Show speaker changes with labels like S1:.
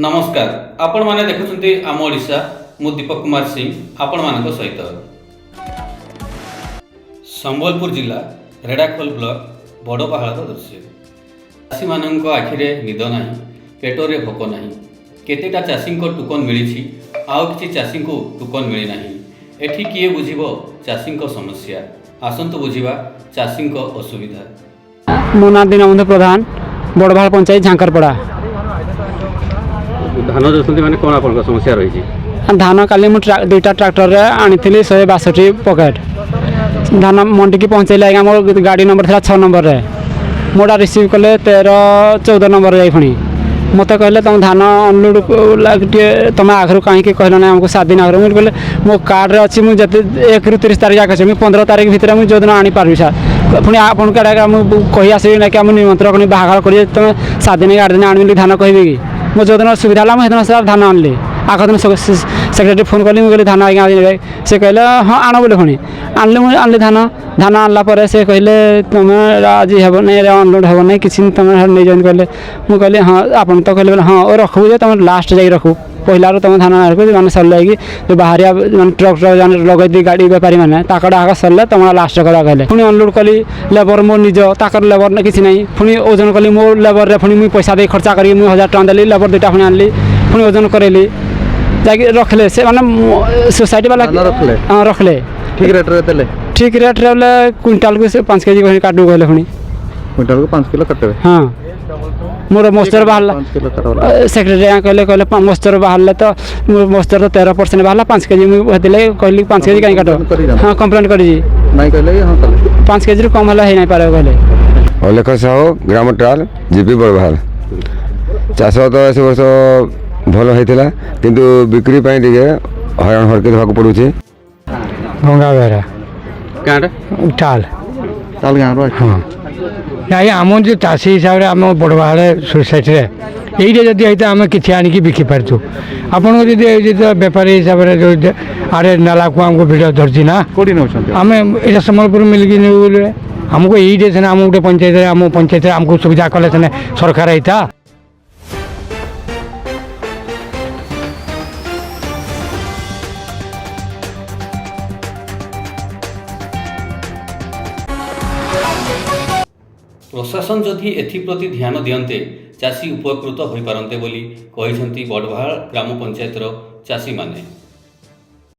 S1: नमस्कार आपण माने देखुछंती आम ओडिशा मु दीपक कुमार सिंह आपण मानक सहित संबलपुर जिला रेडाखोल ब्लॉक बड़पाहाड़ दृश्य चाषी मानक आखिरे निद ना पेटरे भोक ना केतेटा चाषी टोकन मिली आउ कि चाषी को टोकन मिली ना एठी किए बुझिब चाषी समस्या आसंतु बुझिबा चाषी असुविधा।
S2: मो ना दीनबंधु प्रधान बड़भाड़ पंचायत झांकरपड़ा।
S1: धान जो माने कौन आपन समस्या रही?
S2: धान काली मु दुईटा ट्रैक्टर रे आनी 162 पकेट धान मंडी की पहुँचेले आज्ञा मोर गाड़ी नंबर था 6 नंबर रे मोटा रिसीव कले 13-14 नंबर जाई पुणी मत कहले तुम धान अनलोड तुम आखिर कहीं कहल ना आमको 7 दिन आगे मुझे कहले मो कार्ड रे अच्छी मुझे 1 ରୁ 30 तारीख जाके 15 तारीख भितर मुझे जो दिन आनी पार्बी सर पुणी आपन कड़ा कही आसबी ना कि निमंत्रण बाहार कर तुम 7 दिन 8 दिन आनी धान कहबी कि मो जो दिन सुविधा है मुझे सर धान आनली आख दिन सेक्रेटरी फोन कली मुझे धान आज्ञा से कहले हाँ आण बोले पुणी आनली धान आनला पर से कहले तुम आज हे ना अनलोड हे ना कि तुम नहीं जान कहले मुझे कहली हाँ आप तो कहले हाँ और रखू तुम लास्ट जाए रखू पहला तुम धान मैंने सर लगे जो बाहरिया ट्रक लगे दी गाड़ी बेपारी मैंने आग सरले तुम लास्ट करा कहले पुणी अनलोड कली लेबर मो निज ताकर लेबर किसी ना पुणी ओजन कली मो लेबर पुणी मुझे पैसा दे खर्चा करी 1000 टଙ୍କା देली लेबर 2टा पुणी आनली पुणी ओजन करेली जाकि रखले से माने सोसाइटी वाला रखले हाँ रखले
S3: ठीक रेट रे देले
S2: ठीक रेट रे बोले क्विंटाल को से 5 केजी कहीं काटू कहले पुणी
S3: क्विंटाल को 5 किलो कटबे।
S2: हाँ मोर मोस्टर बाहरला सेक्रेटरी कहले मोस्टर बाहरले तो मोस्टर तो 13% बाहरला 5 केजी मुझे दिले कहली 5 केजी कहीं काटो हाँ कंप्लेंट करी
S3: नहीं कहले हाँ कहले
S2: 5 केजी रू कम हला हे नहीं पारे कहले।
S4: अलेख साहू ग्राम ट्राल जीपी बड़भाड़ चाष तो ए वर्ष भल होता किंतु बिक्री हईराण हरकत होगा पड़ू
S2: गंगा बेहरा टाल
S3: ताल गाँव
S2: हाँ
S5: नहीं आम जो चाषी हिसाब से आम बड़भाड़ सोसाइटी ये जदि होता आम कि आनिकी बिकी पार्चु आपन को बेपारी हिसाब से आड़े नाला को आमको भिड़ धरती ना आम ये संबलपुर मिलकी आमको ये आम गोटे पंचायत आम पंचायत आमको सुविधा कले सरकार होता।
S1: प्रशासन जदि एप्रति ध्यान दियंते चाषी उपकृत हो पारंते बोली कहिसंती बड़भाड़ ग्राम पंचायतर चाषी माने।